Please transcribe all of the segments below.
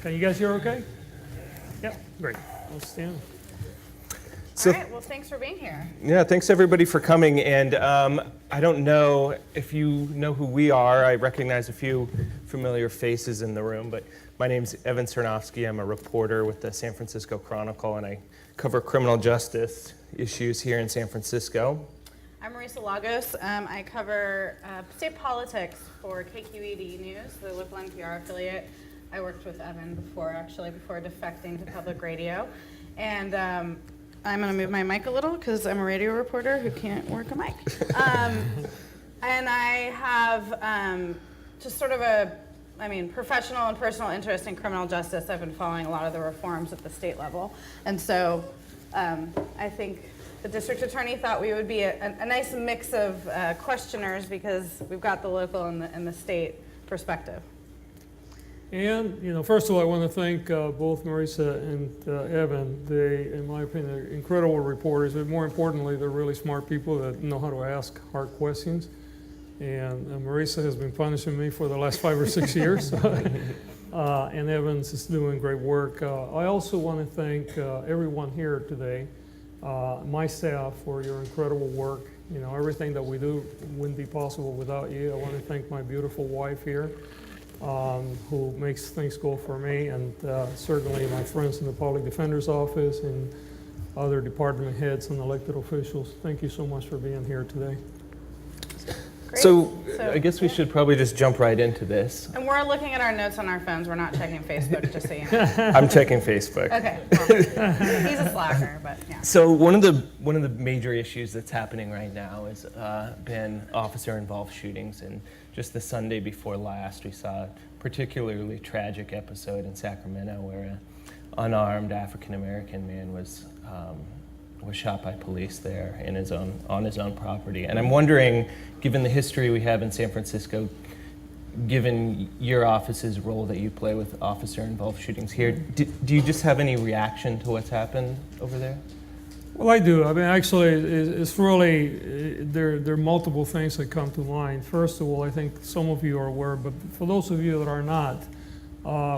Can you guys hear okay? Yep, great. We'll stand. So, all right, well, thanks for being here. yeah, thanks everybody for coming. And I don't know if you know who we are. I recognize a few familiar faces in the room, but my name's Evan Sernoffsky. I'm a reporter with the San Francisco Chronicle, and I cover criminal justice issues here in San Francisco. I'm Marisa Lagos. I cover state politics for KQED News, the local NPR affiliate. I worked with Evan before defecting to public radio. And I'm going to move my mic a little because I'm a radio reporter who can't work a mic. And I have just sort of professional and personal interest in criminal justice. I've been following a lot of the reforms at the state level. And so I think the district attorney thought we would be a nice mix of questioners because we've got the local and the state perspective. And, first of all, I want to thank both Marisa and Evan. They, in my opinion, are incredible reporters, but more importantly, they're really smart people that know how to ask hard questions. And Marisa has been punishing me for the last 5 or 6 years. And Evans is doing great work. I also want to thank everyone here today, my staff, for your incredible work. Everything that we do wouldn't be possible without you. I want to thank my beautiful wife here, who makes things go for me, and certainly my friends in the Public Defender's Office and other department heads and elected officials. Thank you so much for being here today. Great. So I guess we should probably just jump right into this. And we're looking at our notes on our phones. We're not checking Facebook, just so you know. I'm checking Facebook. Okay. Well, he's a slacker, but yeah. So one of the major issues that's happening right now has been officer-involved shootings, and just the Sunday before last, we saw a particularly tragic episode in Sacramento where an unarmed African-American man was shot by police there on his own property. And I'm wondering, given the history we have in San Francisco, given your office's role that you play with officer-involved shootings here, do you just have any reaction to what's happened over there? Well, I do. Actually, it's really, there are multiple things that come to mind. First of all, I think some of you are aware, but for those of you that are not,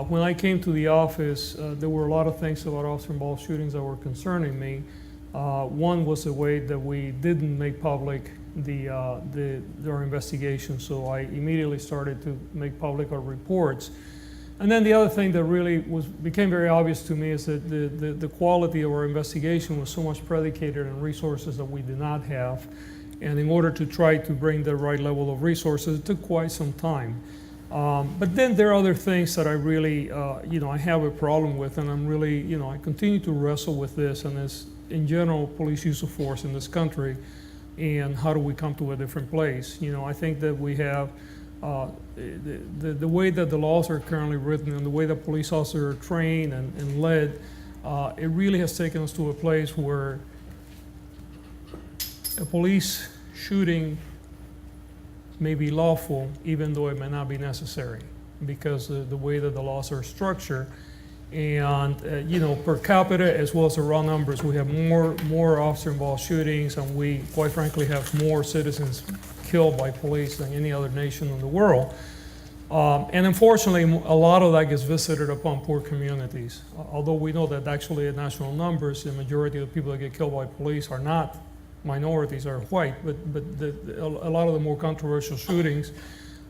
when I came to the office, there were a lot of things about officer-involved shootings that were concerning me. One was the way that we didn't make public our investigation, so I immediately started to make public our reports. And then the other thing that really became very obvious to me is that the quality of our investigation was so much predicated on resources that we did not have. And in order to try to bring the right level of resources, it took quite some time. But then there are other things that I really, I have a problem with, and I'm really, I continue to wrestle with this, and it's, in general, police use of force in this country, and how do we come to a different place? I think that we have the way that the laws are currently written and the way that police officers are trained and led, it really has taken us to a place where a police shooting may be lawful even though it may not be necessary because the way that the laws are structured. And per capita as well as the raw numbers, we have more officer-involved shootings, and we, quite frankly, have more citizens killed by police than any other nation in the world. And unfortunately, a lot of that gets visited upon poor communities. Although we know that actually in national numbers, the majority of the people that get killed by police are not minorities, are white, but a lot of the more controversial shootings.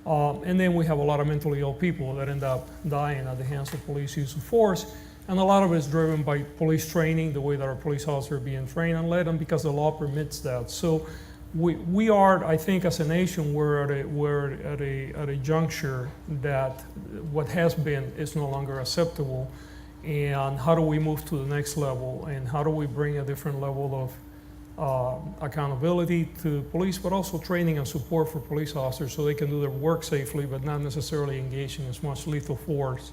And then we have a lot of mentally ill people that end up dying at the hands of police use of force. And a lot of it is driven by police training, the way that our police officers are being trained and led, and because the law permits that. So we are, I think, as a nation, we're at a juncture that what has been is no longer acceptable. And how do we move to the next level? And how do we bring a different level of accountability to police, but also training and support for police officers so they can do their work safely, but not necessarily engage in as much lethal force?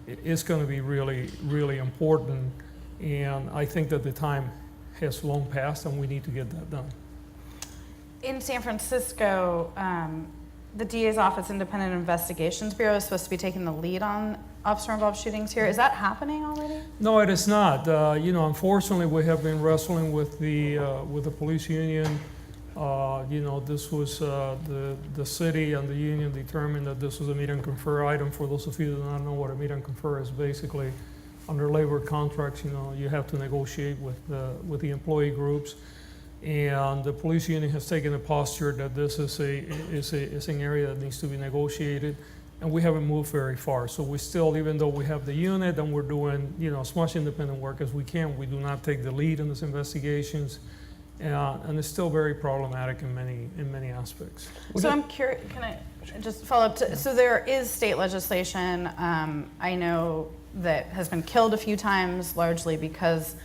It's going to be really, really important. And I think that the time has long passed, and we need to get that done. In San Francisco, the DA's Office Independent Investigations Bureau is supposed to be taking the lead on officer-involved shootings here. Is that happening already? No, it is not. Unfortunately, we have been wrestling with the police union This was the city and the union determined that this was a meet and confer item. For those of you who do not know what a meet and confer is, basically under labor contracts, you have to negotiate with the employee groups. And the police union has taken a posture that this is an area that needs to be negotiated, and we haven't moved very far. So we still, even though we have the unit and we're doing as much independent work as we can, we do not take the lead in these investigations, and it's still very problematic in many aspects. So I'm curious, can I just follow up? So there is state legislation, I know, that has been killed a few times, largely because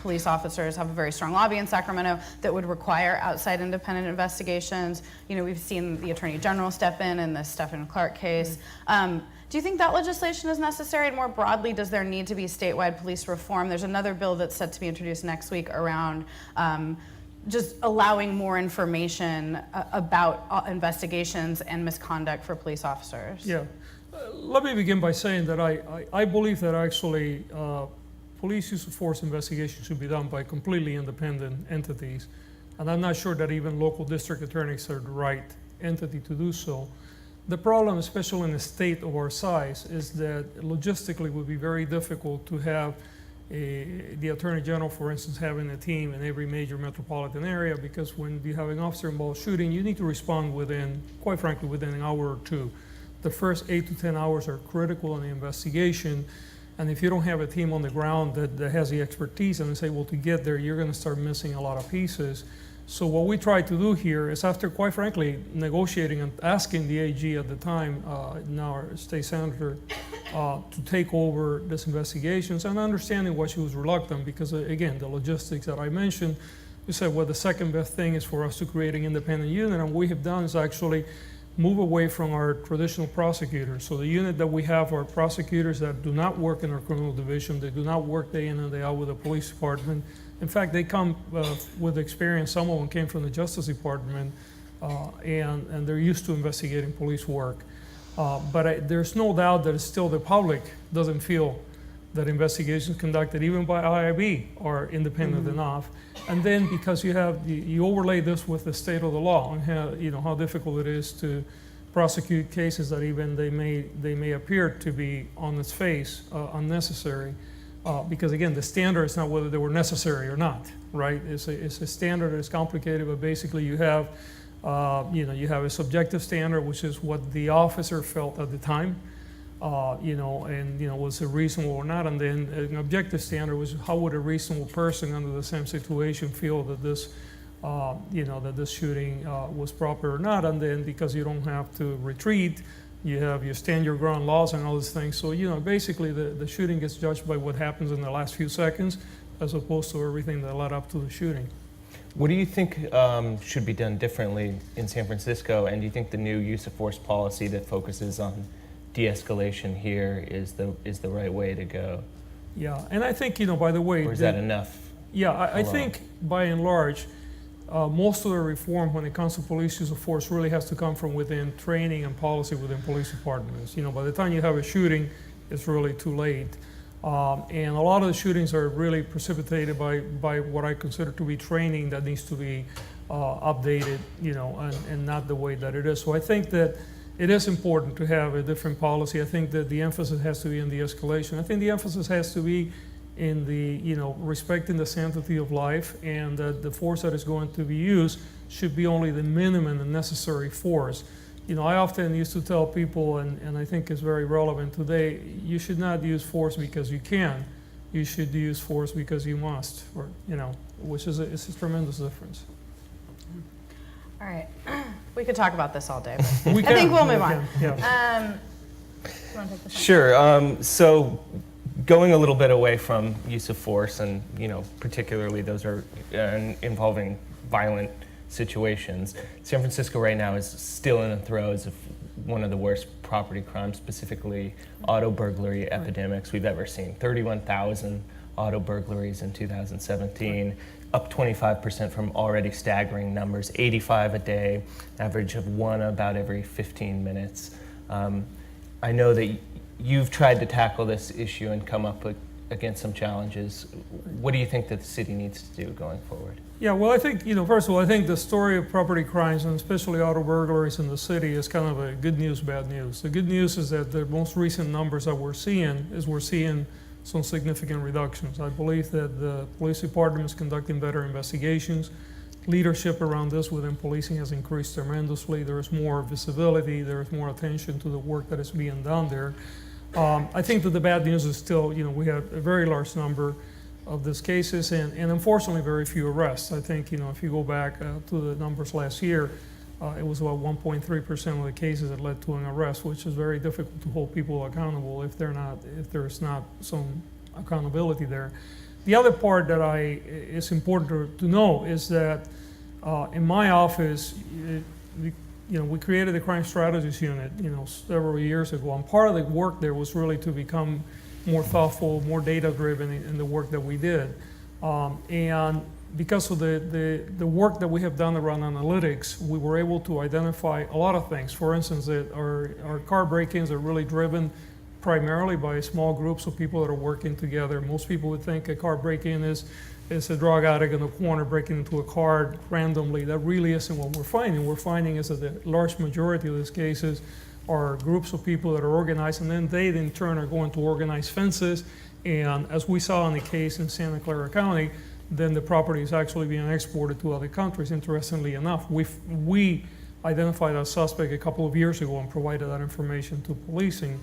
police officers have a very strong lobby in Sacramento that would require outside independent investigations. We've seen the Attorney General step in the Stephen Clark case. Do you think that legislation is necessary? And more broadly, does there need to be statewide police reform? There's another bill that's set to be introduced next week around just allowing more information about investigations and misconduct for police officers. Yeah. Let me begin by saying that I believe that actually police use of force investigations should be done by completely independent entities. And I'm not sure that even local district attorneys are the right entity to do so. The problem, especially in a state of our size, is that logistically it would be very difficult to have the Attorney General, for instance, having a team in every major metropolitan area, because when you have an officer-involved shooting, you need to respond quite frankly, within an hour or two. The first 8 to 10 hours are critical in the investigation, and if you don't have a team on the ground that has the expertise and is able to get there, you're going to start missing a lot of pieces. So what we tried to do here is, after quite frankly negotiating and asking the AG at the time, now our state senator, to take over this investigations, and understanding why she was reluctant, because again, the logistics that I mentioned, we said, well, the second best thing is for us to create an independent unit, and what we have done is actually move away from our traditional prosecutors. So the unit that we have are prosecutors that do not work in our criminal division. They do not work day in and day out with the police department. In fact, they come with experience. Some of them came from the Justice Department, and they're used to investigating police work. But there's no doubt that still the public doesn't feel that investigations conducted even by IIB are independent enough. And then because you overlay this with the state of the law and how difficult it is to prosecute cases that even they may appear to be on its face unnecessary, because again, the standard is not whether they were necessary or not, right? It's a standard that's complicated, but basically you have a subjective standard, which is what the officer felt at the time, was it reasonable or not? And then an objective standard was how would a reasonable person under the same situation feel that this, that this shooting was proper or not? And then because you don't have to retreat, you have your stand your ground laws and all these things. So, basically the shooting gets judged by what happens in the last few seconds, as opposed to everything that led up to the shooting. What do you think should be done differently in San Francisco? And do you think the new use of force policy that focuses on de-escalation here is the right way to go? Yeah, and I think, by the way... Or is that enough? Yeah, I think by and large, most of the reform when it comes to police use of force really has to come from within training and policy within police departments. By the time you have a shooting, it's really too late. And a lot of the shootings are really precipitated by what I consider to be training that needs to be updated, and not the way that it is. So I think that it is important to have a different policy. I think that the emphasis has to be in the escalation. I think the emphasis has to be in the, respecting the sanctity of life, and that the force that is going to be used should be only the minimum and necessary force. I often used to tell people, and I think it's very relevant today, you should not use force because you can. You should use force because you must, or, which is it's a tremendous difference. All right. We could talk about this all day, I think we'll move on. Yeah. You wanna take this one? Sure. So going a little bit away from use of force, and particularly those are involving violent situations. San Francisco right now is still in the throes of one of the worst property crimes, specifically auto burglary epidemics we've ever seen. 31,000 auto burglaries in 2017, up 25% from already staggering numbers, 85 a day, average of one about every 15 minutes. I know that you've tried to tackle this issue and come up with against some challenges. What do you think that the city needs to do going forward? Yeah, well, I think, first of all, I think the story of property crimes, and especially auto burglaries in the city, is kind of a good news, bad news. The good news is that the most recent numbers that we're seeing some significant reductions. I believe that the police department is conducting better investigations. Leadership around this within policing has increased tremendously. There is more visibility, there is more attention to the work that is being done there. I think that the bad news is still, we have a very large number of these cases and unfortunately very few arrests. I think, if you go back to the numbers last year, it was about 1.3% of the cases that led to an arrest, which is very difficult to hold people accountable if there's not some accountability there. The other part that is important to know is that in my office, we created the Crime Strategies Unit, several years ago, and part of the work there was really to become more thoughtful, more data-driven in the work that we did. And because of the work that we have done around analytics, we were able to identify a lot of things. For instance, that our car break-ins are really driven primarily by small groups of people that are working together. Most people would think a car break-in is a drug addict in the corner breaking into a car randomly. That really isn't what we're finding. We're finding is that the large majority of these cases are groups of people that are organized, and then they in turn are going to organize fences. And as we saw in the case in Santa Clara County, then the property is actually being exported to other countries, interestingly enough. We identified a suspect a couple of years ago and provided that information to policing.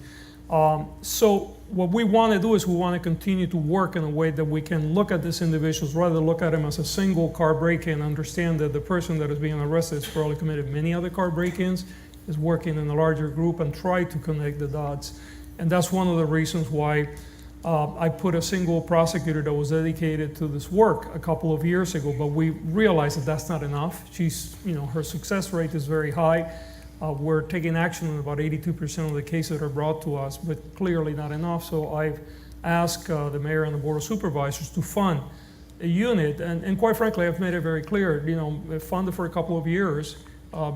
So what we want to do is we want to continue to work in a way that we can look at these individuals rather than look at them as a single car break-in and understand that the person that is being arrested has probably committed many other car break-ins, is working in a larger group, and try to connect the dots. And that's one of the reasons why I put a single prosecutor that was dedicated to this work a couple of years ago, but we realized that that's not enough. Her success rate is very high. We're taking action on about 82% of the cases that are brought to us, but clearly not enough. So I've asked the mayor and the board of supervisors to fund a unit, and quite frankly, I've made it very clear, fund it for a couple of years,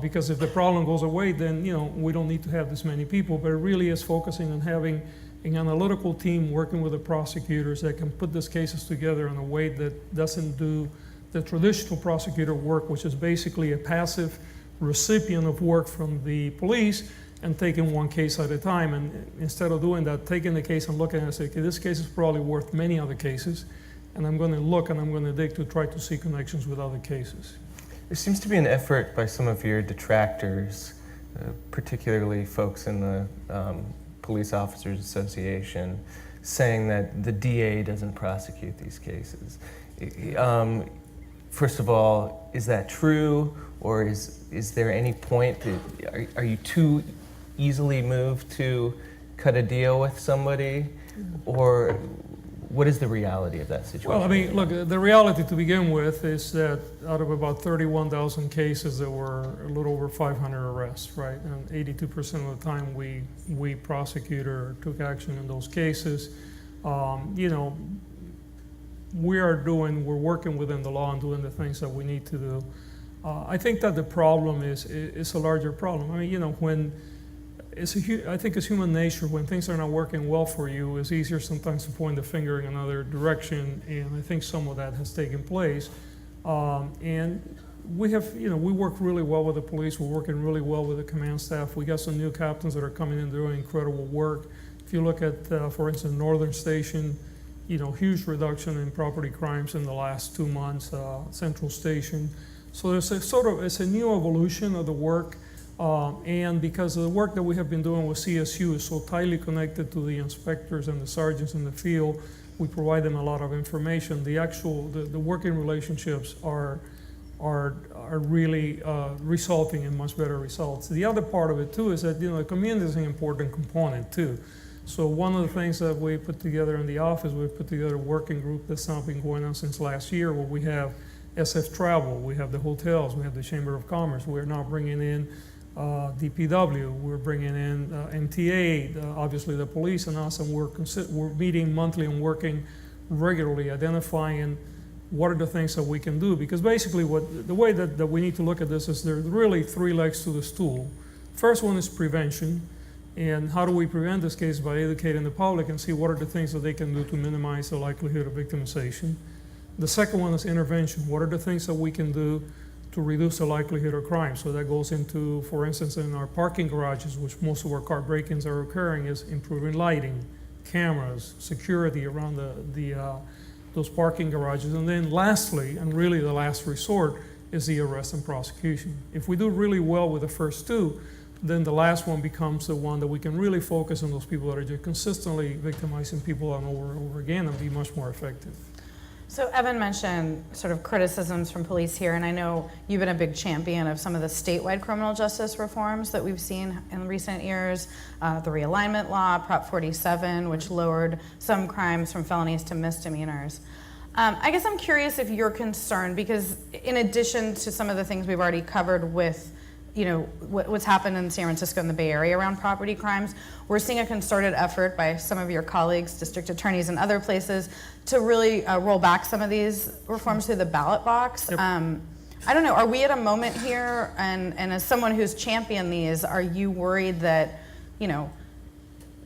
because if the problem goes away, then we don't need to have this many people. But it really is focusing on having an analytical team working with the prosecutors that can put these cases together in a way that doesn't do the traditional prosecutor work, which is basically a passive recipient of work from the police and taking one case at a time. And instead of doing that, taking the case and looking at it and say, okay, this case is probably worth many other cases, and I'm going to look and I'm going to dig to try to see connections with other cases. There seems to be an effort by some of your detractors, particularly folks in the Police Officers Association, saying that the DA doesn't prosecute these cases. First of all, is that true, or is there any point that, are you too easily moved to cut a deal with somebody, or what is the reality of that situation? Well, I mean, look, the reality to begin with is that out of about 31,000 cases, there were a little over 500 arrests, right? And 82% of the time we prosecuted or took action in those cases. We're working within the law and doing the things that we need to do. I think that the problem is a larger problem. I mean, when I think it's human nature, when things are not working well for you, it's easier sometimes to point the finger in another direction, and I think some of that has taken place. And we have, we work really well with the police. We're working really well with the command staff. We got some new captains that are coming in doing incredible work. If you look at, for instance, Northern Station, huge reduction in property crimes in the last 2 months, Central Station. So there's it's a new evolution of the work. And because of the work that we have been doing with CSU is so tightly connected to the inspectors and the sergeants in the field, we provide them a lot of information. The working relationships are really resulting in much better results. The other part of it too is that the community is an important component too. So one of the things that we put together in the office, we've put together a working group that's now been going on since last year, where we have SF Travel, we have the hotels, we have the Chamber of Commerce. We're now bringing in DPW, we're bringing in MTA, obviously the police and us, and we're meeting monthly and working regularly, identifying what are the things that we can do. Because basically the way that we need to look at this is there's really 3 legs to the stool. First one is prevention. And how do we prevent this case? By educating the public and see what are the things that they can do to minimize the likelihood of victimization. The second one is intervention. What are the things that we can do to reduce the likelihood of crime? So that goes into, for instance, in our parking garages, which most of our car break-ins are occurring, is improving lighting, cameras, security around those parking garages. And then lastly, and really the last resort, is the arrest and prosecution. If we do really well with the first two, then the last one becomes the one that we can really focus on those people that are just consistently victimizing people over and over again and be much more effective. So Evan mentioned sort of criticisms from police here, and I know you've been a big champion of some of the statewide criminal justice reforms that we've seen in recent years. The realignment law, Prop 47, which lowered some crimes from felonies to misdemeanors. I guess I'm curious if you're concerned, because in addition to some of the things we've already covered with what's happened in San Francisco and the Bay Area around property crimes, we're seeing a concerted effort by some of your colleagues, district attorneys and other places, to really roll back some of these reforms through the ballot box. Yep. I don't know, are we at a moment here, and as someone who's championed these, are you worried that,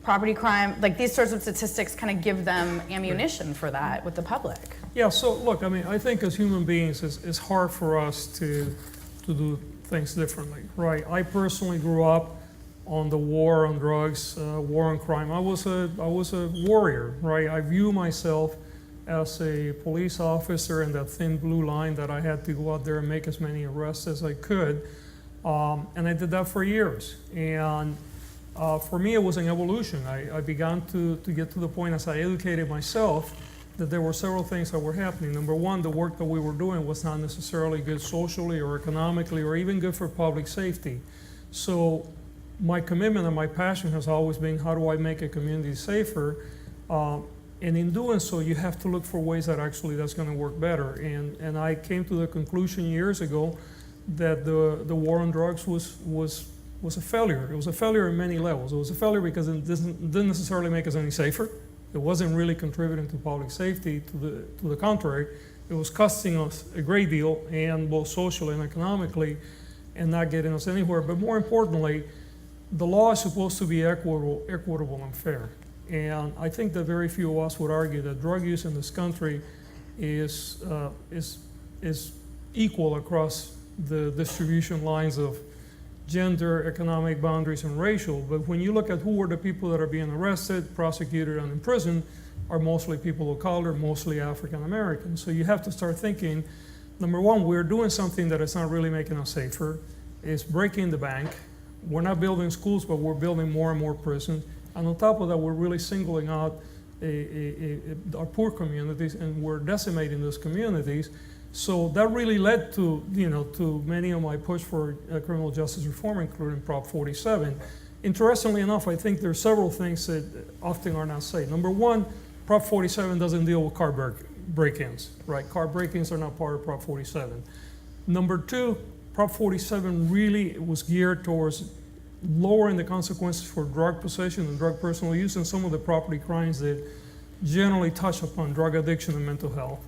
property crime, like these sorts of statistics kind of give them ammunition for that with the public? Yeah, so look, I think as human beings, it's hard for us to do things differently, right? I personally grew up on the war on drugs, war on crime. I was a warrior, right? I view myself as a police officer in that thin blue line that I had to go out there and make as many arrests as I could. And I did that for years. And for me, it was an evolution. I began to get to the point as I educated myself that there were several things that were happening. Number one, the work that we were doing was not necessarily good socially or economically or even good for public safety. So my commitment and my passion has always been, how do I make a community safer? And in doing so, you have to look for ways that actually that's going to work better. And I came to the conclusion years ago that the war on drugs was a failure. It was a failure in many levels. It was a failure because it didn't necessarily make us any safer. It wasn't really contributing to public safety. To the contrary, it was costing us a great deal, and both socially and economically, and not getting us anywhere. But more importantly, the law is supposed to be equitable and fair. And I think that very few of us would argue that drug use in this country is equal across the distribution lines of gender, economic boundaries, and racial. But when you look at who are the people that are being arrested, prosecuted, and imprisoned, are mostly people of color, mostly African Americans. So you have to start thinking, number one, we're doing something that is not really making us safer. It's breaking the bank. We're not building schools, but we're building more and more prisons. And on top of that, we're really singling out our poor communities, and we're decimating those communities. So that really led to, to many of my push for criminal justice reform, including Prop 47. Interestingly enough, I think there are several things that often are not said. Number one, Prop 47 doesn't deal with car break-ins, right? Car break-ins are not part of Prop 47. Number two, Prop 47 really was geared towards lowering the consequences for drug possession and drug personal use and some of the property crimes that generally touch upon drug addiction and mental health.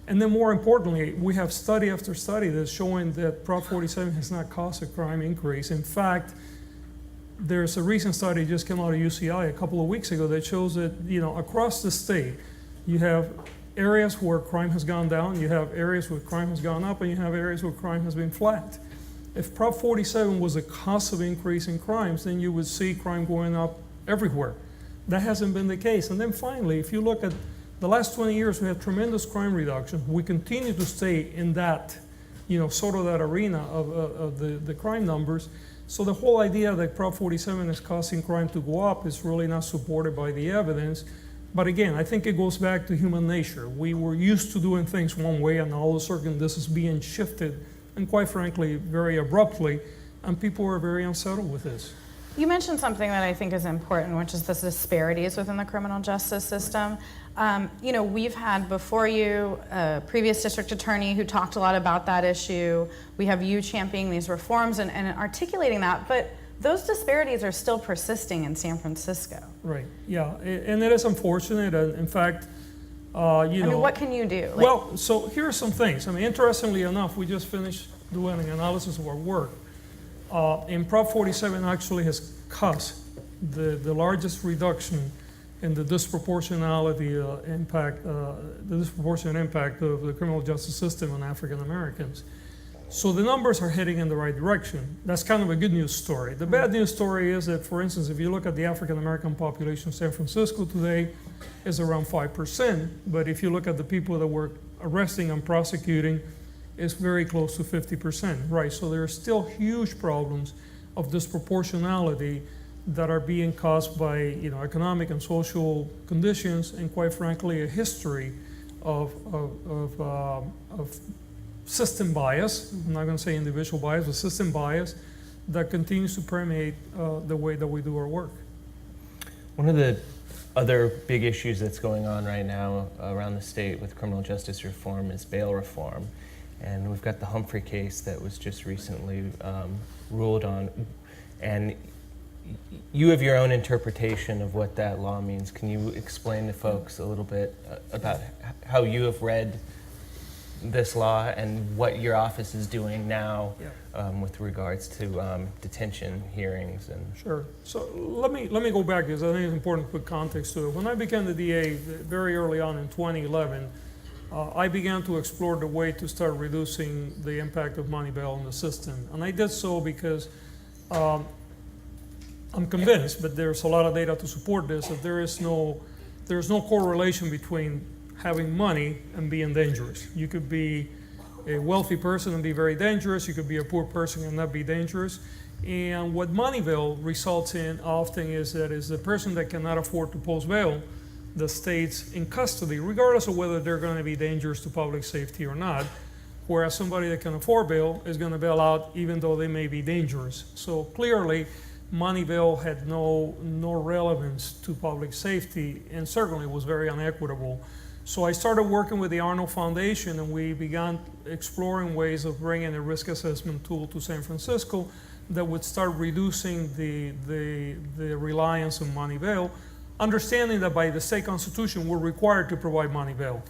And then more importantly, we have study after study that's showing that Prop 47 has not caused a crime increase. In fact, there's a recent study that just came out of UCI a couple of weeks ago that shows that, across the state, you have areas where crime has gone down, you have areas where crime has gone up, and you have areas where crime has been flat. If Prop 47 was a cause of increase in crimes, then you would see crime going up everywhere. That hasn't been the case. And then finally, if you look at the last 20 years, we had tremendous crime reduction. We continue to stay in that, sort of that arena of the crime numbers. So the whole idea that Prop 47 is causing crime to go up is really not supported by the evidence. But again, I think it goes back to human nature. We were used to doing things one way, and all of a sudden this is being shifted, and quite frankly, very abruptly, and people are very unsettled with this. You mentioned something that I think is important, which is the disparities within the criminal justice system. We've had before you a previous district attorney who talked a lot about that issue. We have you championing these reforms and articulating that, but those disparities are still persisting in San Francisco. Right, yeah, and it is unfortunate. In fact, what can you do? Well, so here are some things. Interestingly enough, we just finished doing an analysis of our work. And Prop 47 actually has caused the largest reduction in the disproportionality the disproportionate impact of the criminal justice system on African Americans. So the numbers are heading in the right direction. That's kind of a good news story. The bad news story is that, for instance, if you look at the African American population of San Francisco today, is around 5%. But if you look at the people that we're arresting and prosecuting, it's very close to 50%, right? So there are still huge problems of disproportionality that are being caused by, you know, economic and social conditions, and quite frankly, a history of system bias. I'm not going to say individual bias, but system bias that continues to permeate the way that we do our work. One of the other big issues that's going on right now around the state with criminal justice reform is bail reform. And we've got the Humphrey case that was just recently ruled on. And you have your own interpretation of what that law means. Can you explain to folks a little bit about how you have read this law and what your office is doing now with regards to detention hearings? And Sure. So let me go back, because I think it's important to put context to it. When I became the DA very early on in 2011, I began to explore the way to start reducing the impact of money bail in the system. And I did so because I'm convinced, but there's a lot of data to support this, that there's no correlation between having money and being dangerous. You could be a wealthy person and be very dangerous. You could be a poor person and not be dangerous. And what money bail results in often is that is the person that cannot afford to post bail the stays in custody, regardless of whether they're going to be dangerous to public safety or not, whereas somebody that can afford bail is going to bail out even though they may be dangerous. So clearly, money bail had no relevance to public safety, and certainly was very inequitable. So I started working with the Arnold Foundation, and we began exploring ways of bringing a risk assessment tool to San Francisco that would start reducing the reliance on money bail, understanding that by the state constitution we're required to provide money bail.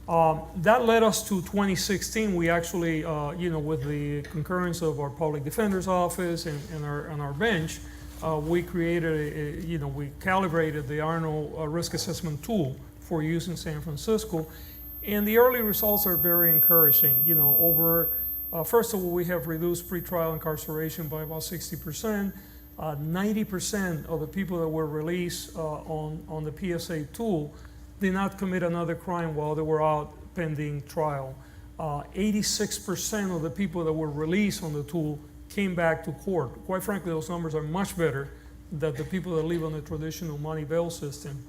That led us to 2016. We actually, with the concurrence of our public defender's office and our bench, we created we calibrated the Arnold risk assessment tool for use in San Francisco, and the early results are very encouraging. First of all, we have reduced pretrial incarceration by about 60%. 90% of the people that were released on the PSA tool did not commit another crime while they were out pending trial. 86% of the people that were released on the tool came back to court. Quite frankly, those numbers are much better than the people that live on the traditional money bail system.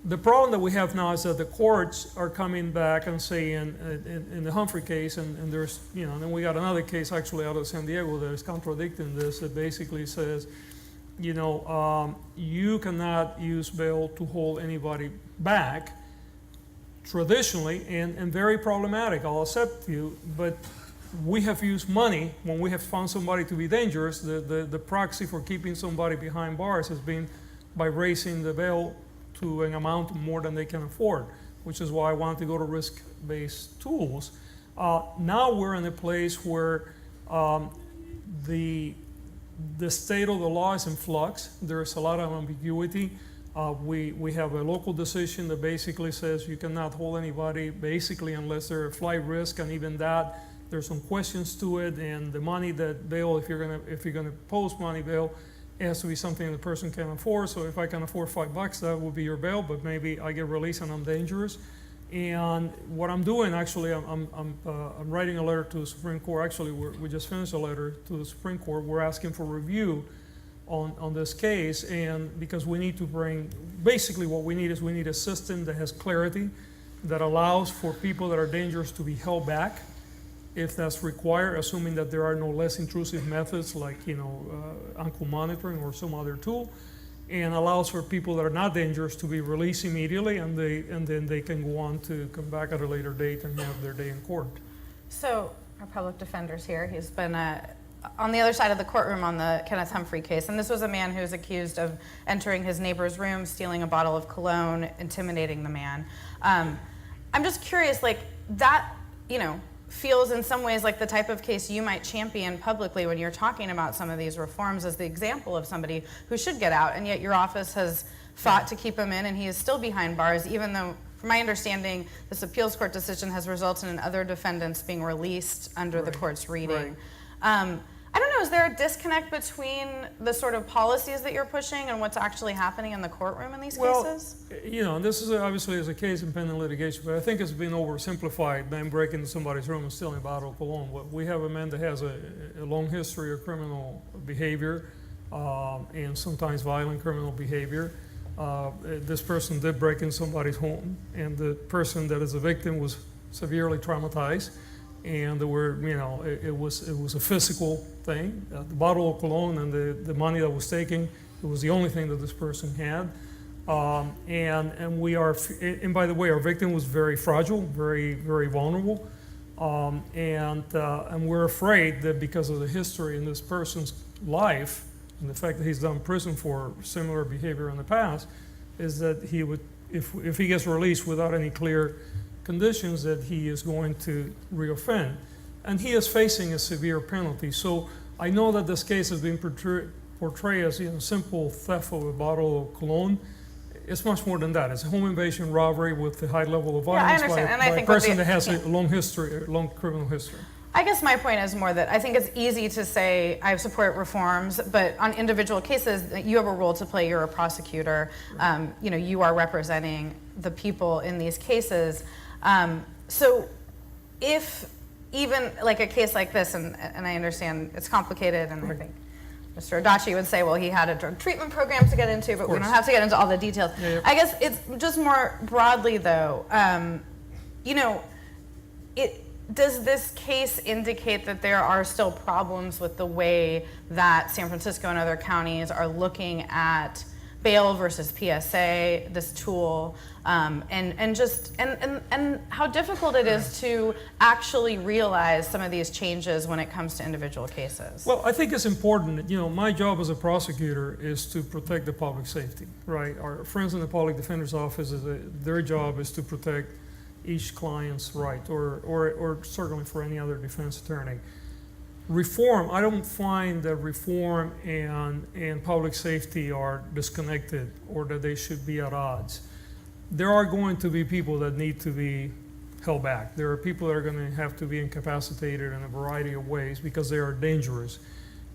The problem that we have now is that the courts are coming back and saying, in the Humphrey case, and there's, and then we got another case actually out of San Diego that is contradicting this, that basically says, you cannot use bail to hold anybody back traditionally, and very problematic, I'll accept you, but we have used money when we have found somebody to be dangerous. The proxy for keeping somebody behind bars has been by raising the bail to an amount more than they can afford, which is why I wanted to go to risk-based tools. Now we're in a place where the state of the law is in flux. There's a lot of ambiguity. We have a local decision that basically says you cannot hold anybody basically unless they're a flight risk, and even that, there's some questions to it. And the money that bail, if you're gonna post money bail, it has to be something the person can afford. So if I can afford $5, that would be your bail, but maybe I get released and I'm dangerous. And what I'm doing, actually, I'm writing a letter to the Supreme Court. Actually, we just finished a letter to the Supreme Court. We're asking for review on this case, and because we need to bring, basically what we need is we need a system that has clarity, that allows for people that are dangerous to be held back if that's required, assuming that there are no less intrusive methods like ankle monitoring or some other tool, and allows for people that are not dangerous to be released immediately, and then they can go on to come back at a later date and have their day in court. So our public defender's here. He's been on the other side of the courtroom on the Kenneth Humphrey case, and this was a man who was accused of entering his neighbor's room, stealing a bottle of cologne, intimidating the man. I'm just curious, like that, feels in some ways like the type of case you might champion publicly when you're talking about some of these reforms as the example of somebody who should get out, and yet your office has fought to keep him in, and he is still behind bars, even though, from my understanding, this appeals court decision has resulted in other defendants being released under the court's reading. I don't know, is there a disconnect between the sort of policies that you're pushing and what's actually happening in the courtroom in these cases? You know, this is obviously is a case in pending litigation, but I think it's been oversimplified. Man breaking into somebody's room and stealing a bottle of cologne. We have a man that has a long history of criminal behavior and sometimes violent criminal behavior. This person did break in somebody's home, and the person that is a victim was severely traumatized. And there were, you know, it was a physical thing. The bottle of cologne and the money that was taken, it was the only thing that this person had. And we are, and by the way, our victim was very fragile, very, very vulnerable. And we're afraid that because of the history in this person's life and the fact that he's done prison for similar behavior in the past, is that he would, if he gets released without any clear conditions, that he is going to reoffend. And he is facing a severe penalty. So I know that this case has been portrayed as, you know, simple theft of a bottle of cologne. It's much more than that. It's a home invasion robbery with a high level of violence by a person that has a long history, a long criminal history. I guess my point is more that I think it's easy to say I support reforms, but on individual cases, you have a role to play. You're a prosecutor. You know, you are representing the people in these cases. So if even like a case like this, and I understand it's complicated, and I think Mr. Adachi would say, well, he had a drug treatment program to get into, but we don't have to get into all the details. I guess it's just more broadly, though, you know, does this case indicate that there are still problems with the way that San Francisco and other counties are looking at bail versus PSA, this tool, and how difficult it is to actually realize some of these changes when it comes to individual cases? Well, I think it's important. You know, my job as a prosecutor is to protect the public safety, right? Our friends in the public defender's office, their job is to protect each client's right, or certainly for any other defense attorney. Reform, I don't find that reform and public safety are disconnected or that they should be at odds. There are going to be people that need to be held back. There are people that are going to have to be incapacitated in a variety of ways because they are dangerous.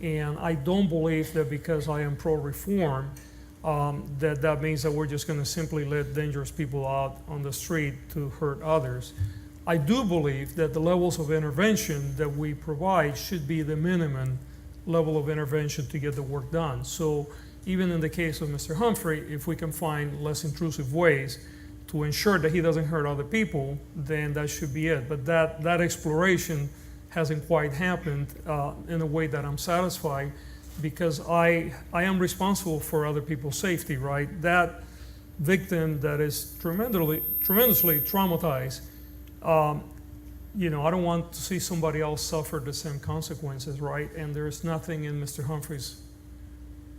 And I don't believe that because I am pro-reform, that means that we're just going to simply let dangerous people out on the street to hurt others. I do believe that the levels of intervention that we provide should be the minimum level of intervention to get the work done. So even in the case of Mr. Humphrey, if we can find less intrusive ways to ensure that he doesn't hurt other people, then that should be it. But that exploration hasn't quite happened in a way that I'm satisfied, because I am responsible for other people's safety, right? That victim that is tremendously traumatized, you know, I don't want to see somebody else suffer the same consequences, right? And there's nothing in Mr. Humphrey's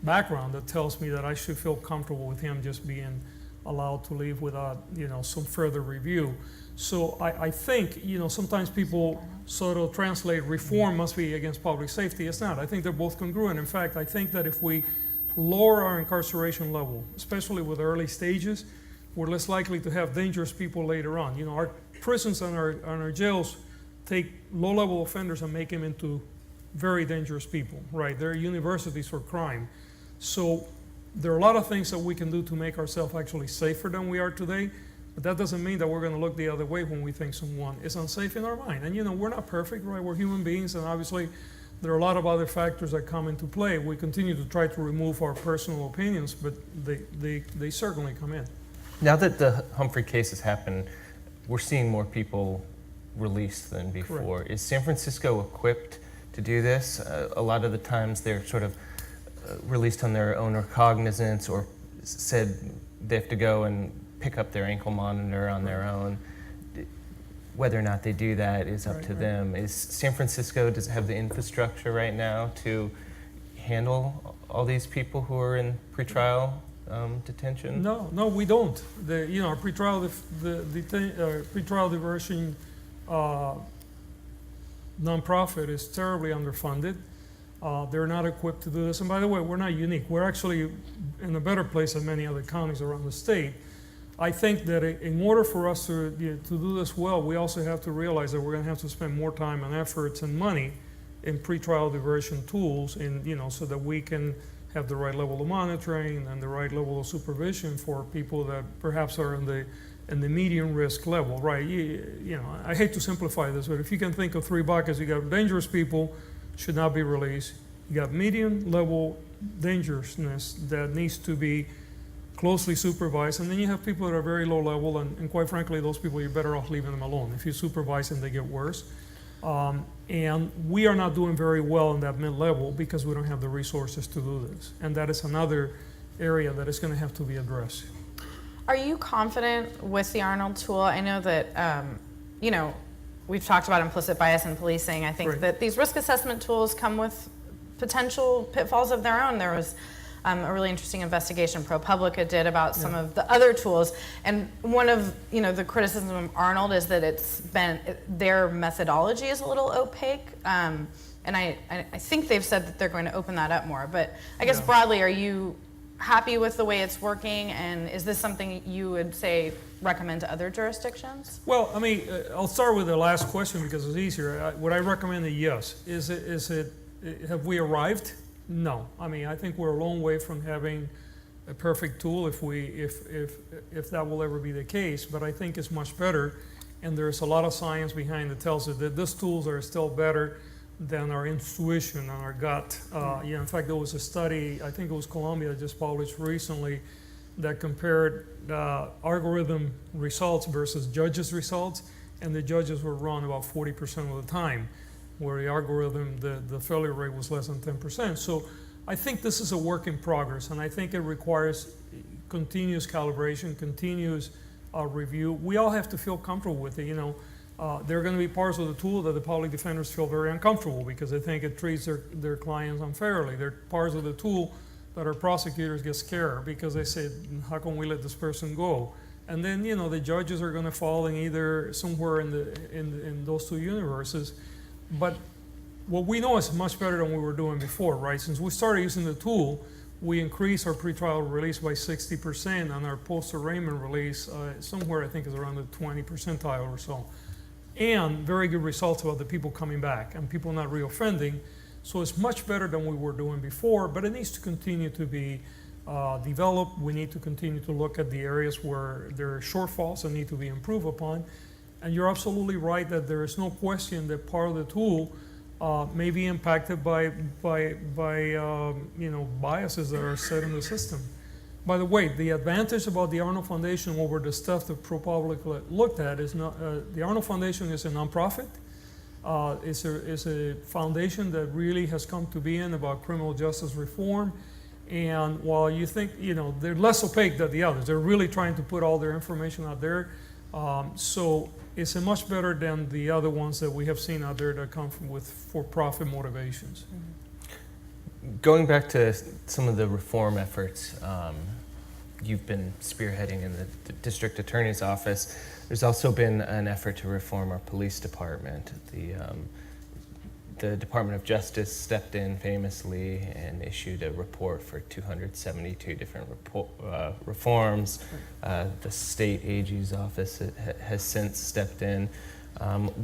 background that tells me that I should feel comfortable with him just being allowed to leave without, you know, some further review. So I think, you know, sometimes people sort of translate reform must be against public safety. It's not. I think they're both congruent. In fact, I think that if we lower our incarceration level, especially with early stages, we're less likely to have dangerous people later on. You know, our prisons and our jails take low-level offenders and make them into very dangerous people, right? They're universities for crime. So there are a lot of things that we can do to make ourselves actually safer than we are today, but that doesn't mean that we're going to look the other way when we think someone is unsafe in our mind. And you know, we're not perfect, right? We're human beings, and obviously there are a lot of other factors that come into play. We continue to try to remove our personal opinions, but they certainly come in. Now that the Humphrey case has happened, we're seeing more people released than before. Correct. Is San Francisco equipped to do this? A lot of the times they're sort of released on their own recognizance, or said they have to go and pick up their ankle monitor on their own. Whether or not they do that is up to them. Is San Francisco, does it have the infrastructure right now to handle all these people who are in pretrial detention? No, we don't. Our pretrial diversion nonprofit is terribly underfunded. They're not equipped to do this. And by the way, we're not unique. We're actually in a better place than many other counties around the state. I think that in order for us to do this well, we also have to realize that we're going to have to spend more time and efforts and money in pretrial diversion tools, so that we can have the right level of monitoring and the right level of supervision for people that perhaps are in the medium risk level, right? I hate to simplify this, but if you can think of three buckets, you got dangerous people should not be released. You got medium level dangerousness that needs to be closely supervised, and then you have people that are very low level, and quite frankly, those people, you're better off leaving them alone. If you supervise them, they get worse. And we are not doing very well in that mid-level because we don't have the resources to do this. And that is another area that is going to have to be addressed. Are you confident with the Arnold tool? I know that, we've talked about implicit bias in policing. I think Right. that these risk assessment tools come with potential pitfalls of their own. There was a really interesting investigation ProPublica did about some of the other tools. And one of the criticism of Arnold is that their methodology is a little opaque. And I think they've said that they're going to open that up more. But I guess broadly, are you happy with the way it's working? And is this something you would say recommend to other jurisdictions? Well, I'll start with the last question because it's easier. Would I recommend it? Yes. Have we arrived? No. I think we're a long way from having a perfect tool if that will ever be the case, but I think it's much better, and there's a lot of science behind that tells us that these tools are still better than our intuition and our gut. In fact, there was a study, I think it was Columbia that just published recently, that compared algorithm results versus judges' results, and the judges were wrong about 40% of the time, where the algorithm, the failure rate was less than 10%. So I think this is a work in progress, and I think it requires continuous calibration, continuous review. We all have to feel comfortable with it. There are going to be parts of the tool that the public defenders feel very uncomfortable because they think it treats their clients unfairly. There are parts of the tool that our prosecutors get scared because they say, how can we let this person go? And then, the judges are going to fall in either somewhere in those two universes. But what we know is much better than we were doing before, right? Since we started using the tool, we increased our pretrial release by 60%, and our post-arraignment release somewhere I think is around the 20 percentile or so. And very good results about the people coming back and people not reoffending. So it's much better than we were doing before, but it needs to continue to be developed. We need to continue to look at the areas where there are shortfalls and need to be improved upon. And you're absolutely right that there is no question that part of the tool may be impacted by biases that are set in the system. By the way, the advantage about the Arnold Foundation over the stuff that ProPublica looked at is not the Arnold Foundation is a nonprofit. It's a foundation that really has come to be in about criminal justice reform. And while you think they're less opaque than the others, they're really trying to put all their information out there. So it's much better than the other ones that we have seen out there that come with for-profit motivations. Going back to some of the reform efforts you've been spearheading in the district attorney's office, there's also been an effort to reform our police department. The Department of Justice stepped in famously and issued a report for 272 different reforms. The state AG's office has since stepped in.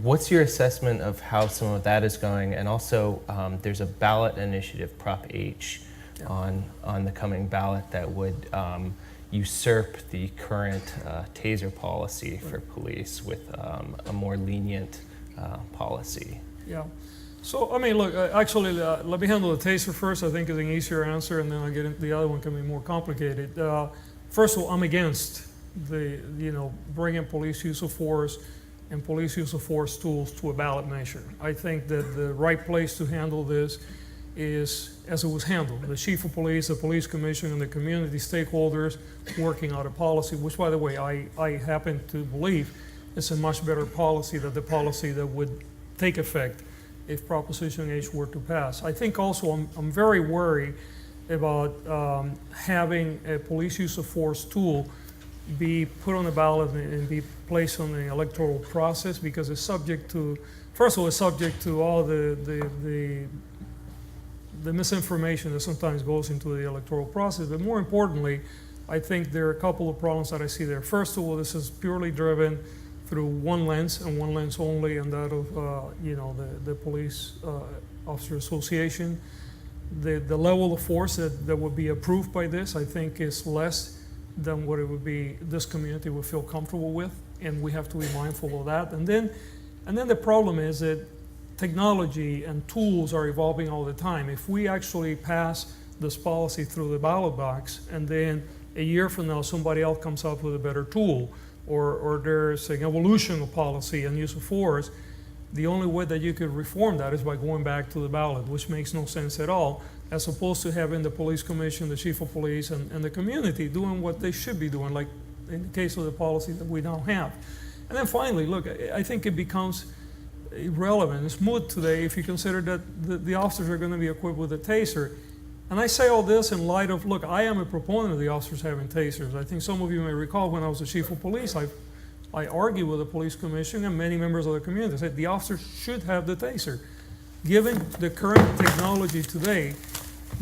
What's your assessment of how some of that is going? And also, there's a ballot initiative, Prop H, on the coming ballot that would usurp the current taser policy for police with a more lenient policy. Yeah. So, look, actually, let me handle the taser first. I think is an easier answer, and then I'll get into the other one, can be more complicated. First of all, I'm against bringing police use of force and police use of force tools to a ballot measure. I think that the right place to handle this is as it was handled. The chief of police, the police commission, and the community stakeholders working out a policy, which, by the way, I happen to believe is a much better policy than the policy that would take effect if Proposition H were to pass. I think also I'm very worried about having a police use of force tool be put on the ballot and be placed on the electoral process, because it's subject to, first of all, it's subject to all the misinformation that sometimes goes into the electoral process. But more importantly, I think there are a couple of problems that I see there. First of all, this is purely driven through one lens and one lens only, and that of the police officer association. The level of force that would be approved by this, I think, is less than what it would be this community would feel comfortable with, and we have to be mindful of that. And then the problem is that technology and tools are evolving all the time. If we actually pass this policy through the ballot box, and then a year from now somebody else comes up with a better tool, or there's an evolution of policy and use of force, the only way that you could reform that is by going back to the ballot, which makes no sense at all, as opposed to having the police commission, the chief of police, and the community doing what they should be doing, like in the case of the policy that we now have. And then finally, look, I think it becomes irrelevant, it's moot today if you consider that the officers are going to be equipped with a taser. And I say all this in light of, look, I am a proponent of the officers having tasers. I think some of you may recall when I was the chief of police, I argued with the police commission and many members of the community. I said the officers should have the taser. Given the current technology today,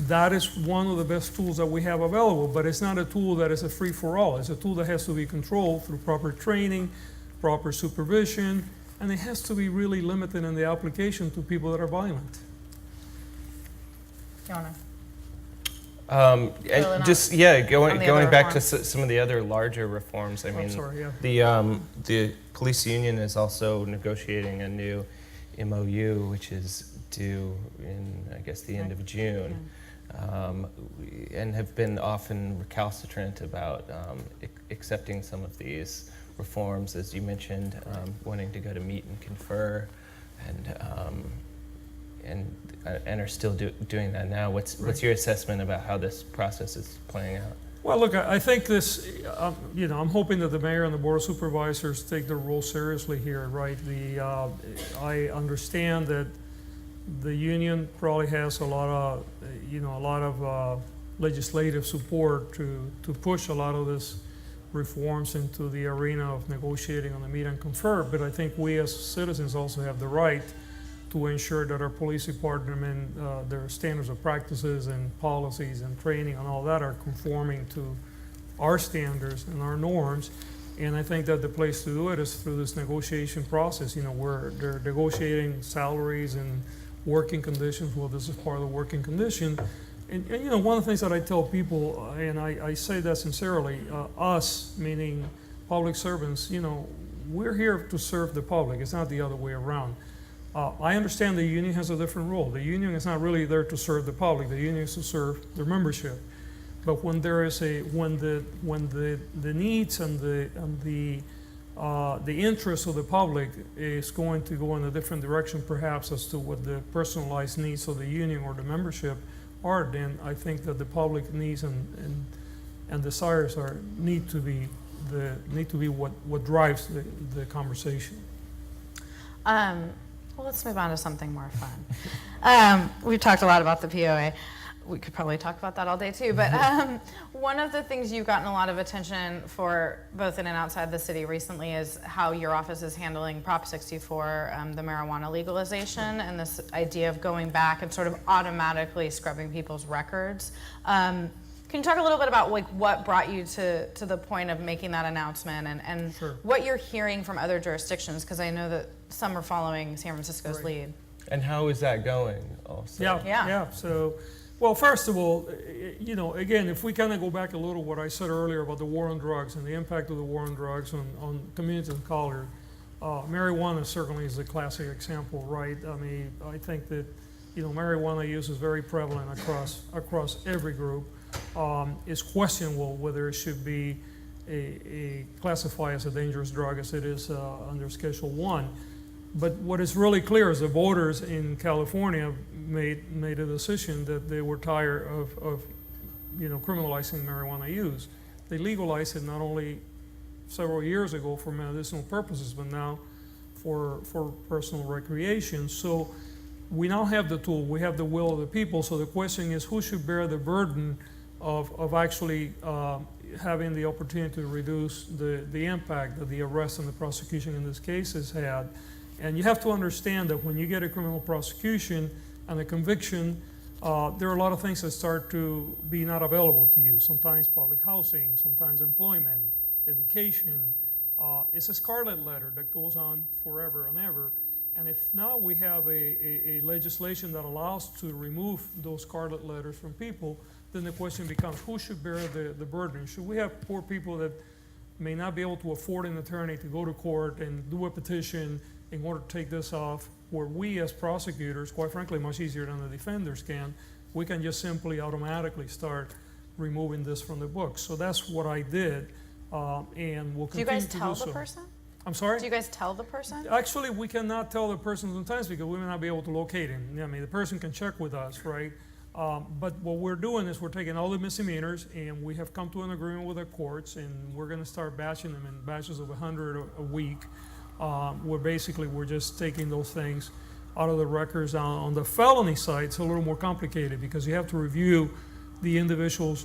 that is one of the best tools that we have available, but it's not a tool that is a free-for-all. It's a tool that has to be controlled through proper training, proper supervision, and it has to be really limited in the application to people that are violent. Yona. And Really just on going the other back to reforms. some of the other larger reforms. I mean, I'm sorry, yeah. the police union is also negotiating a new MOU, which is due in, I guess, the end of June, and have been often recalcitrant about accepting some of these reforms, as you mentioned, wanting to go to meet and confer, and are still doing that now. What's your assessment about how this process is playing out? Well, look, I think this, I'm hoping that the mayor and the board of supervisors take their role seriously here, right? I understand that the union probably has a lot of legislative support to push a lot of this reforms into the arena of negotiating on the meet and confer, but I think we as citizens also have the right to ensure that our police department, their standards of practices and policies and training and all that are conforming to our standards and our norms. And I think that the place to do it is through this negotiation process, where they're negotiating salaries and working conditions. Well, this is part of the working condition. And one of the things that I tell people, and I say that sincerely, us, meaning public servants, we're here to serve the public. It's not the other way around. I understand the union has a different role. The union is not really there to serve the public. The union is to serve their membership. But when there is when the needs and the interest of the public is going to go in a different direction, perhaps as to what the personalized needs of the union or the membership are, then I think that the public needs and desires need to be what drives the conversation. Well, let's move on to something more fun. We've talked a lot about the POA. We could probably talk about that all day too, but one of the things you've gotten a lot of attention for both in and outside the city recently is how your office is handling Prop 64, the marijuana legalization, and this idea of going back and sort of automatically scrubbing people's records. Can you talk a little bit about what brought you to the point of making that announcement and Sure. what you're hearing from other jurisdictions? Because I know that some are following San Francisco's Right. lead. And how is that going also? Yeah. So, well, first of all, again, if we kind of go back a little, what I said earlier about the war on drugs and the impact of the war on drugs on communities of color, marijuana certainly is a classic example, right? I mean, I think that, marijuana use is very prevalent across every group. It's questionable whether it should be classified as a dangerous drug as it is under Schedule 1. But what is really clear is the voters in California made a decision that they were tired of criminalizing marijuana use. They legalized it not only several years ago for medicinal purposes, but now for personal recreation. So we now have the tool, we have the will of the people. So the question is, who should bear the burden of actually having the opportunity to reduce the impact that the arrest and the prosecution in this case has had. And you have to understand that when you get a criminal prosecution and a conviction, there are a lot of things that start to be not available to you. Sometimes public housing, sometimes employment, education. It's a scarlet letter that goes on forever and ever. And if now we have a legislation that allows to remove those scarlet letters from people, then the question becomes, who should bear the burden? Should we have poor people that may not be able to afford an attorney to go to court and do a petition in order to take this off, where we as prosecutors, quite frankly, much easier than the defenders can, we can just simply automatically start removing this from the book. So that's what I did, and we'll Do you continue guys to do tell so. the person? I'm sorry? Do you guys tell the person? Actually, we cannot tell the person sometimes because we may not be able to locate him. I mean, the person can check with us, right? But what we're doing is we're taking all the misdemeanors, and we have come to an agreement with the courts, and we're going to start batching them in batches of 100 a week. Where basically we're just taking those things out of the records. On the felony side, it's a little more complicated because you have to review the individual's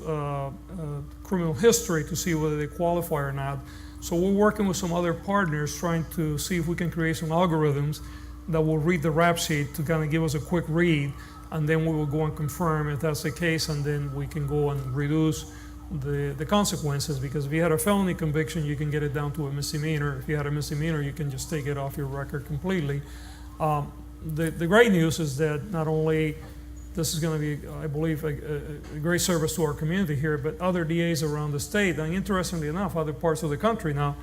criminal history to see whether they qualify or not. So we're working with some other partners trying to see if we can create some algorithms that will read the rap sheet to kind of give us a quick read, and then we will go and confirm if that's the case, and then we can go and reduce the consequences, because if you had a felony conviction, you can get it down to a misdemeanor. If you had a misdemeanor, you can just take it off your record completely. The great news is that not only this is going to be, I believe, a great service to our community here, but other DAs around the state, and interestingly enough, other parts of the country now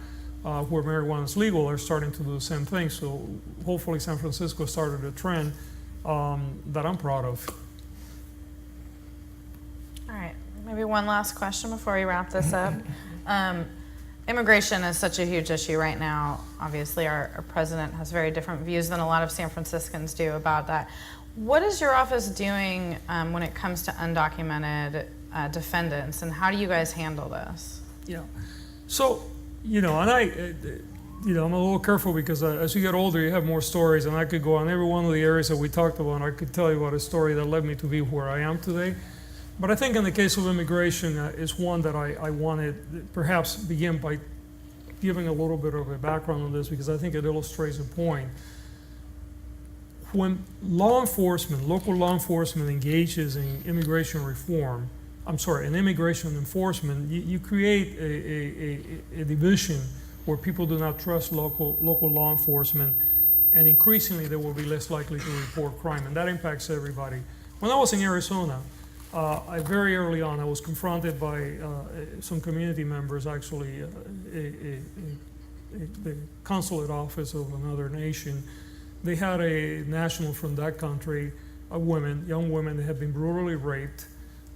where marijuana is legal are starting to do the same thing. So hopefully San Francisco started a trend that I'm proud of. All right, maybe one last question before we wrap this up. Immigration is such a huge issue right now. Obviously, our president has very different views than a lot of San Franciscans do about that. What is your office doing when it comes to undocumented defendants, and how do you guys handle this? Yeah. So, and I'm a little careful because as you get older, you have more stories, and I could go on every one of the areas that we talked about. I could tell you about a story that led me to be where I am today. But I think in the case of immigration is one that I wanted perhaps begin by giving a little bit of a background on this, because I think it illustrates a point. When local law enforcement engages in immigration reform, in immigration enforcement, you create a division where people do not trust local law enforcement, and increasingly they will be less likely to report crime, and that impacts everybody. When I was in Arizona, very early on, I was confronted by some community members, actually, the consulate office of another nation. They had a national from that country, young woman that had been brutally raped,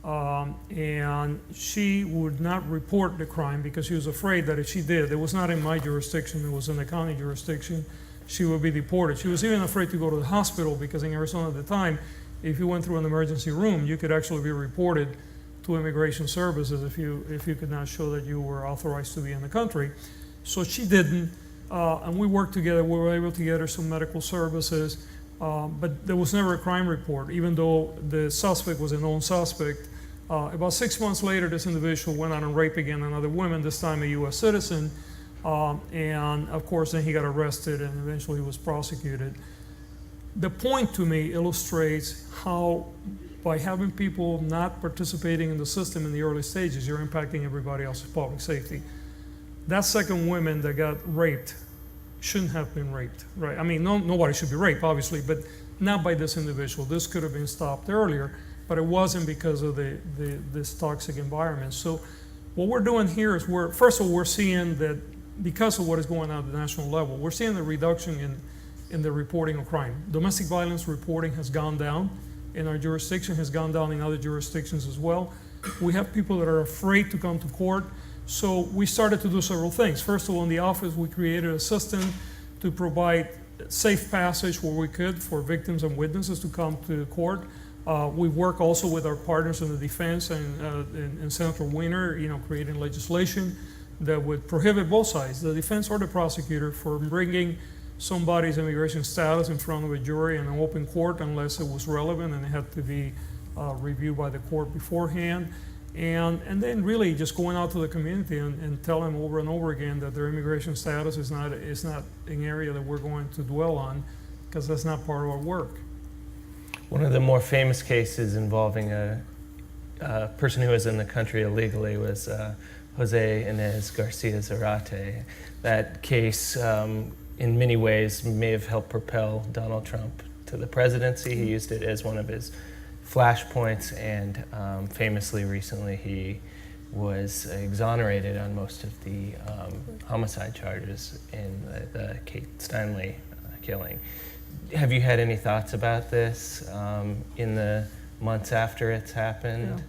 and she would not report the crime because she was afraid that if she did, it was not in my jurisdiction, it was in the county jurisdiction, she would be deported. She was even afraid to go to the hospital because in Arizona at the time, if you went through an emergency room, you could actually be reported to immigration services if you could not show that you were authorized to be in the country. So she didn't, and we worked together. We were able to get her some medical services, but there was never a crime report, even though the suspect was a known suspect. About 6 months later, this individual went out and raped again another woman, this time a U.S. citizen, and of course then he got arrested and eventually he was prosecuted. The point to me illustrates how by having people not participating in the system in the early stages, you're impacting everybody else's public safety. That second woman that got raped shouldn't have been raped, right? I mean, nobody should be raped, obviously, but not by this individual. This could have been stopped earlier, but it wasn't because of this toxic environment. So what we're doing here is first of all, we're seeing that because of what is going on at the national level, we're seeing a reduction in the reporting of crime. Domestic violence reporting has gone down in our jurisdiction, has gone down in other jurisdictions as well. We have people that are afraid to come to court. So we started to do several things. First of all, in the office, we created a system to provide safe passage where we could for victims and witnesses to come to court. We work also with our partners in the defense and Senator Weiner, creating legislation that would prohibit both sides, the defense or the prosecutor, from bringing somebody's immigration status in front of a jury in an open court unless it was relevant and it had to be reviewed by the court beforehand. And then really just going out to the community and tell them over and over again that their immigration status is not an area that we're going to dwell on, because that's not part of our work. One of the more famous cases involving a person who was in the country illegally was Jose Inez Garcia Zarate. That case, in many ways, may have helped propel Donald Trump to the presidency. He used it as one of his flashpoints, and famously recently he was exonerated on most of the homicide charges in the Kate Steinle killing. Have you had any thoughts about this in the months after it's happened? Yeah.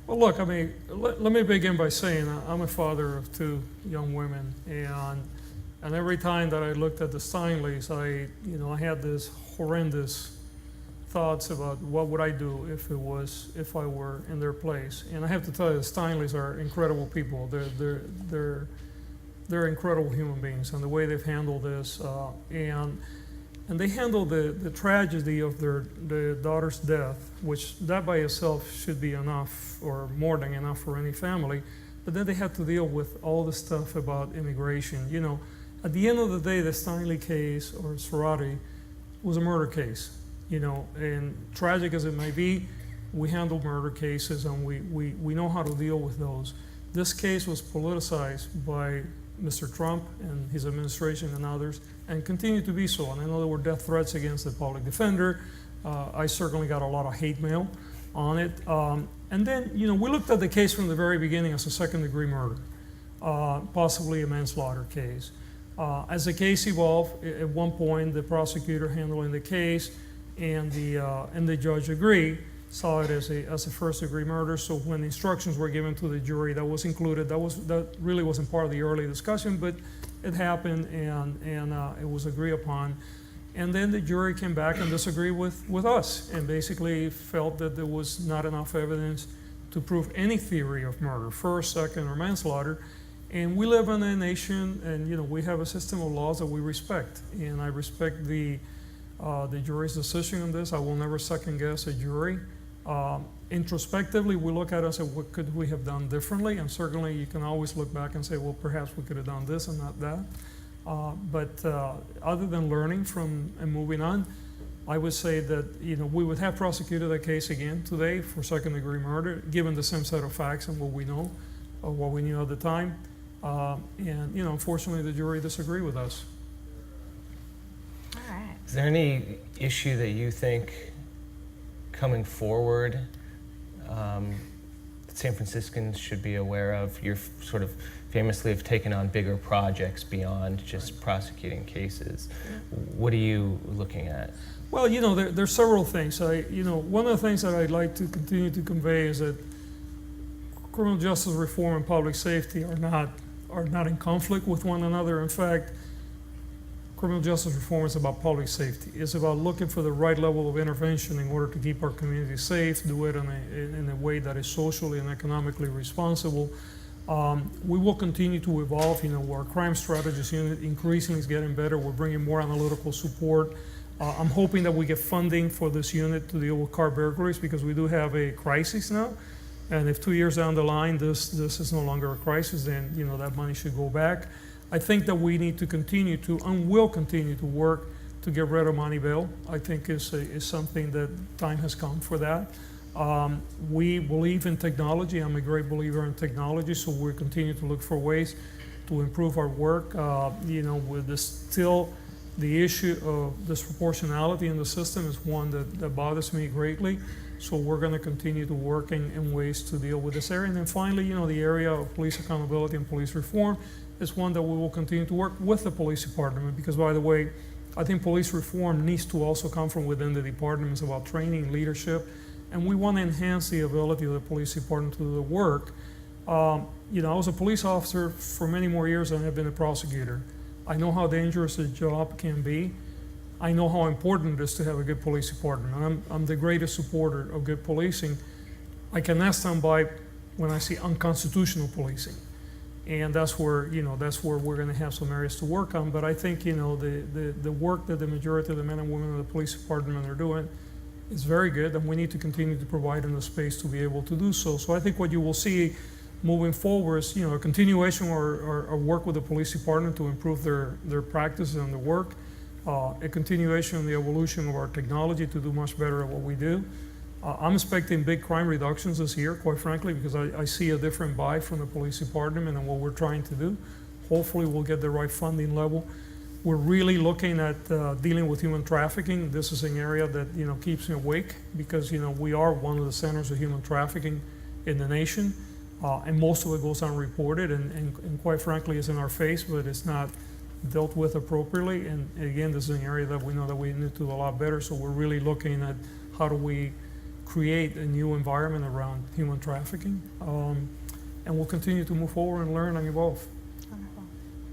Well, look, I mean, let me begin by saying I'm a father of 2 young women, and every time that I looked at the Steinleys, I had this horrendous thoughts about what would I do if I were in their place. And I have to tell you, the Steinleys are incredible people. They're incredible human beings, and the way they've handled this, and they handled the tragedy of their daughter's death, which that by itself should be enough, or more than enough for any family. But then they had to deal with all the stuff about immigration. You know, at the end of the day, the Steinle case, or Zarate, was a murder case. You know, and tragic as it may be, we handle murder cases, and we know how to deal with those. This case was politicized by Mr. Trump and his administration and others, and continue to be so. And I know there were death threats against the public defender. I certainly got a lot of hate mail on it. And then, you know, we looked at the case from the very beginning as a second-degree murder, possibly a manslaughter case. As the case evolved, at one point, the prosecutor handling the case and the judge agreed, saw it as a first-degree murder. So when the instructions were given to the jury, that was included. That really wasn't part of the early discussion, but it happened, and it was agreed upon. And then the jury came back and disagreed with us, and basically felt that there was not enough evidence to prove any theory of murder, first, second, or manslaughter. And we live in a nation, and you know, we have a system of laws that we respect, and I respect the jury's decision on this. I will never second guess a jury. Introspectively, we look at it and say, what could we have done differently? And certainly you can always look back and say, well, perhaps we could have done this and not that. But other than learning from and moving on, I would say that, you know, we would have prosecuted that case again today for second-degree murder, given the same set of facts and what we know, or what we knew at the time. And you know, unfortunately, the jury disagreed with us. All right. Is there any issue that you think coming forward San Franciscans should be aware of? You're sort of famously have taken on bigger projects beyond just prosecuting cases. What are you looking at? Well, you know, there's several things. One of the things that I'd like to continue to convey is that criminal justice reform and public safety are not in conflict with one another. In fact, criminal justice reform is about public safety. It's about looking for the right level of intervention in order to keep our community safe, do it in a way that is socially and economically responsible. We will continue to evolve. You know, our crime strategies unit increasingly is getting better. We're bringing more analytical support. I'm hoping that we get funding for this unit to deal with car burglaries, because we do have a crisis now. And if 2 years down the line this is no longer a crisis, then you know that money should go back. I think that we need to continue to, and will continue to work to get rid of money bail. I think is something that time has come for that. We believe in technology. I'm a great believer in technology, so we're continuing to look for ways to improve our work. You know, with this still, the issue of disproportionality in the system is one that bothers me greatly. So we're going to continue to work in ways to deal with this area. And then finally, you know, the area of police accountability and police reform is one that we will continue to work with the police department, because, by the way, I think police reform needs to also come from within the department. It's about training, leadership, and we want to enhance the ability of the police department to do the work. You know, I was a police officer for many more years than I've been a prosecutor. I know how dangerous the job can be. I know how important it is to have a good police department. And I'm the greatest supporter of good policing. I cannot stand by when I see unconstitutional policing. And that's where we're going to have some areas to work on. But I think, you know, the work that the majority of the men and women of the police department are doing is very good, and we need to continue to provide them the space to be able to do so. So I think what you will see moving forward is, a continuation or work with the police department to improve their practices and their work, a continuation of the evolution of our technology to do much better at what we do. I'm expecting big crime reductions this year, quite frankly, because I see a different buy from the police department and what we're trying to do. Hopefully we'll get the right funding level. We're really looking at dealing with human trafficking. This is an area that keeps me awake because we are one of the centers of human trafficking in the nation, and most of it goes unreported and quite frankly is in our face, but it's not dealt with appropriately. And again, this is an area that we know that we need to do a lot better. So we're really looking at how do we create a new environment around human trafficking, and we'll continue to move forward and learn and evolve. Wonderful.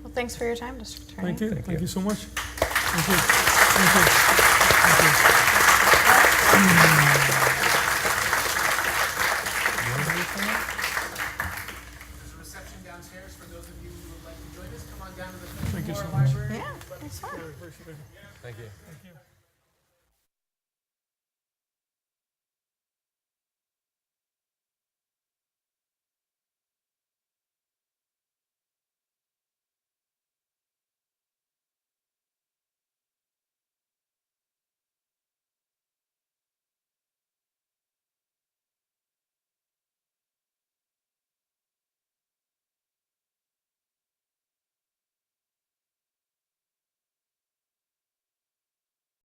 Well, thanks for your time, District Attorney. Thank you. Thank Thank you. you so much. Thank you. Thank you. Thank There's a reception downstairs for those of you who would like to join us. Come on down to the Thank you floor so much. library. Yeah, thanks. you. Appreciate it. Thank you. Thank you.